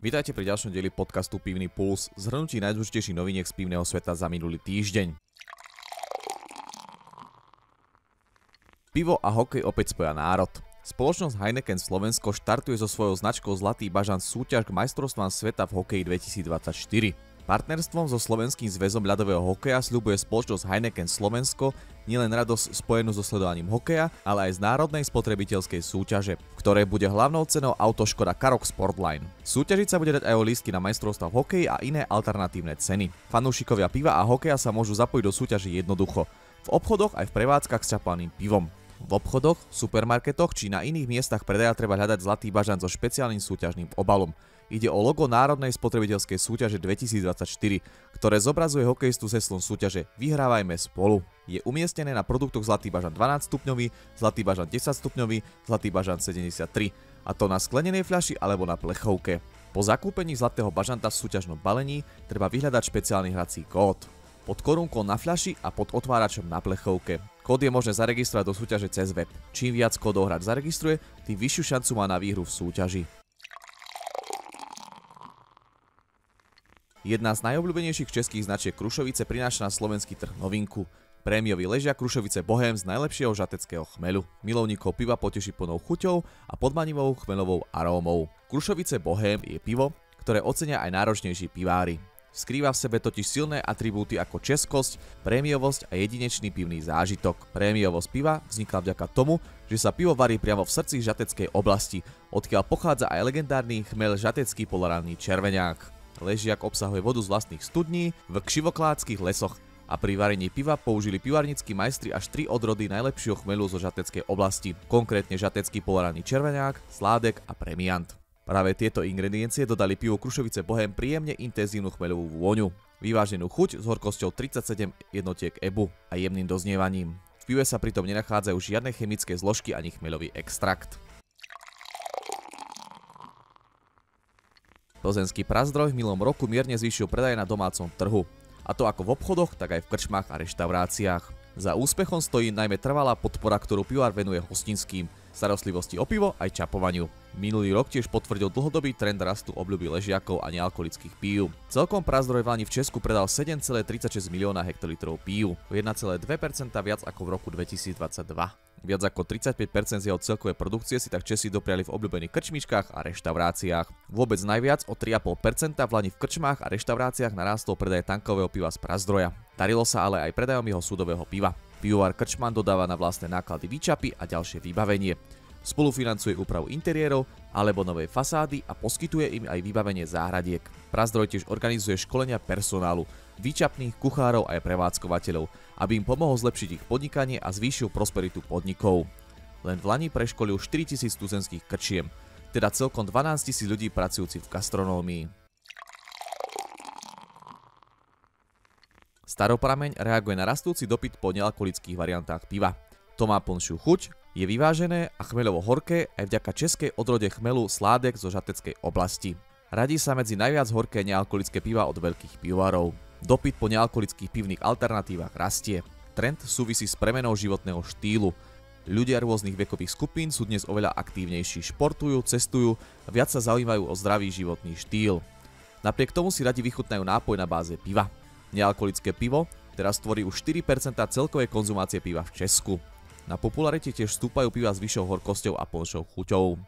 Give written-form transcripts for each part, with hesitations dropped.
Vítajte pri ďalšom dieli podcastu Pivný puls, zhrnutí najdôležitejších noviniek z pivného sveta za minulý týždeň. Pivo a hokej opäť spoja národ. Spoločnosť Heineken Slovensko štartuje so svojou značkou Zlatý bažant súťaž k majstrovstvám sveta v hokeji 2024. Partnerstvom so Slovenským zväzom ľadového hokeja sľubuje spoločnosť Heineken Slovensko nielen radosť spojenú so sledovaním hokeja, ale aj z národnej spotrebiteľskej súťaže, v ktorej bude hlavnou cenou auto Škoda Karoq Sportline. Súťažiť sa bude dať aj o lístky na majstrovstvá v hokeji a iné alternatívne ceny. Fanúšikovia piva a hokeja sa môžu zapojiť do súťaže jednoducho. V obchodoch aj v prevádzkach s čaplaným pivom. V obchodoch, supermarketoch či na iných miestach predaja treba hľadať Zlatý bažant so špeciálnym súťažným obalom. Ide o logo Národnej spotrebiteľskej súťaže 2024, ktoré zobrazuje hokejistu s heslom súťaže Vyhrávajme spolu. Je umiestnené na produktoch Zlatý bažant 12 stupňový, Zlatý bažant 10 stupňový, Zlatý bažant 73, a to na sklenenej fľaši alebo na plechovke. Po zakúpení Zlatého bažanta v súťažnom balení treba vyhľadať špeciálny hrací kód. Pod korunkou na fľaši a pod otváračom na plechovke. Kód je možné zaregistrovať do súťaže cez web. Čím viac kódov hráč zaregistruje, tým vyššiu šancu má na výhru v súťaži. Jedna z najobľúbenejších českých značiek Krušovice prináša na slovenský trh novinku. Prémiový ležiak Krušovice Bohém z najlepšieho žateckého chmeľu. Milovníkov piva poteší plnou chuťou a podmanivou chmeľovou arómou. Krušovice Bohém je pivo, ktoré ocenia aj náročnejší pivári. Skrýva v sebe totiž silné atribúty ako českosť, prémiovosť a jedinečný pivný zážitok. Prémiovosť piva vznikla vďaka tomu, že sa pivo varí priamo v srdci žateckej oblasti, odkiaľ pochádza aj legendárny chmeľ žatecký poloranný červeňák. Ležiak obsahuje vodu z vlastných studní v kšivokládskych lesoch a pri varení piva použili pivarnícki majstri až 3 odrody najlepšieho chmeľu zo žateckej oblasti, konkrétne žatecký poloranný červeňák, sládek a premiant. Práve tieto ingrediencie dodali pivu Krušovice Bohém príjemne intenzívnu chmeľovú vôňu, vyváženú chuť s horkosťou 37 jednotiek EBU a jemným doznievaním. V pive sa pritom nenachádzajú žiadne chemické zložky ani chmeľový extrakt. Plzeňský Prazdroj v minulom roku mierne zvýšil predaj na domácom trhu, a to ako v obchodoch, tak aj v krčmách a reštauráciách. Za úspechom stojí najmä trvalá podpora, ktorú pivár venuje hostinským, starostlivosti o pivo aj čapovaniu. Minulý rok tiež potvrdil dlhodobý trend rastu obľuby ležiakov a nealkoholických pív. Celkom Prazdroj v lani v Česku predal 7,36 milióna hektolitrov pív, 1,2% viac ako v roku 2022. Viac ako 35% z jeho celkovej produkcie si tak Česi dopriali v obľúbených krčmičkách a reštauráciách. Vôbec najviac o 3,5% v lani v krčmách a reštauráciách narástol predaj tankového piva z Prazdroja. Darilo sa ale aj predajom jeho súdového piva. Pivovar Krčman dodáva na vlastné náklady výčapy a ďalšie vybavenie. Spolufinancuje úpravu interiérov alebo novej fasády a poskytuje im aj vybavenie záhradiek. Prazdroj tiež organizuje školenia personálu, výčapných, kuchárov aj prevádzkovateľov, aby im pomohol zlepšiť ich podnikanie a zvýšil prosperitu podnikov. Len v lani preškolil 4000 tuzemských krčiem, teda celkom 12 000 ľudí pracujúcich v gastronómii. Staroprameň reaguje na rastúci dopyt po nealkoholických variantách piva. To má plnšiu chuť, je vyvážené a chmeľovo horké aj vďaka českej odrode chmelu sládek zo žateckej oblasti. Radí sa medzi najviac horké nealkoholické piva od veľkých pivovarov. Dopyt po nealkoholických pivných alternatívach rastie. Trend súvisí s premenou životného štýlu. Ľudia rôznych vekových skupín sú dnes oveľa aktívnejší, športujú, cestujú a viac sa zaujímajú o zdravý životný štýl. Napriek tomu si radi vychutnajú nápoj na báze piva. Nealkoholické pivo teraz tvorí už 4% celkovej konzumácie piva v Česku. Na popularite tiež stúpajú piva s vyššou horkosťou a plnšou chuťou.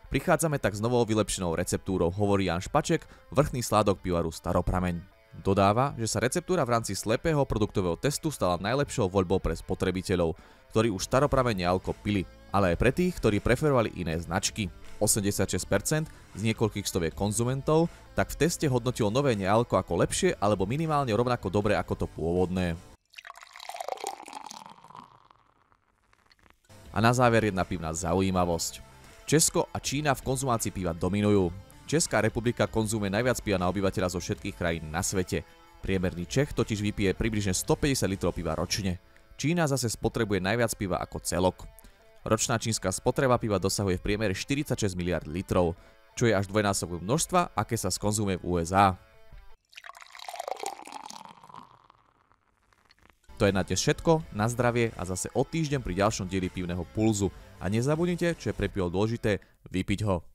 Prichádzame tak s novou vylepšenou receptúrou, hovorí Jan Špaček, vrchný sládok pivaru Staroprameň. Dodáva, že sa receptúra v rámci slepého produktového testu stala najlepšou voľbou pre spotrebiteľov, ktorí už Staroprameň nealko pili, ale aj pre tých, ktorí preferovali iné značky. 86% z niekoľkých stoviek konzumentov tak v teste hodnotilo nové nealko ako lepšie alebo minimálne rovnako dobre ako to pôvodné. A na záver jedna pivná zaujímavosť. Česko a Čína v konzumácii piva dominujú. Česká republika konzumuje najviac piva na obyvateľa zo všetkých krajín na svete. Priemerný Čech totiž vypije približne 150 litrov piva ročne. Čína zase spotrebuje najviac piva ako celok. Ročná čínska spotreba piva dosahuje v priemere 46 miliard litrov, čo je až dvojnásobok množstva, aké sa skonzumuje v USA. To je na dnes všetko, na zdravie a zase o týždeň pri ďalšom dieli Pivného pulzu. A nezabudnite, čo je pre pivo dôležité, vypiť ho.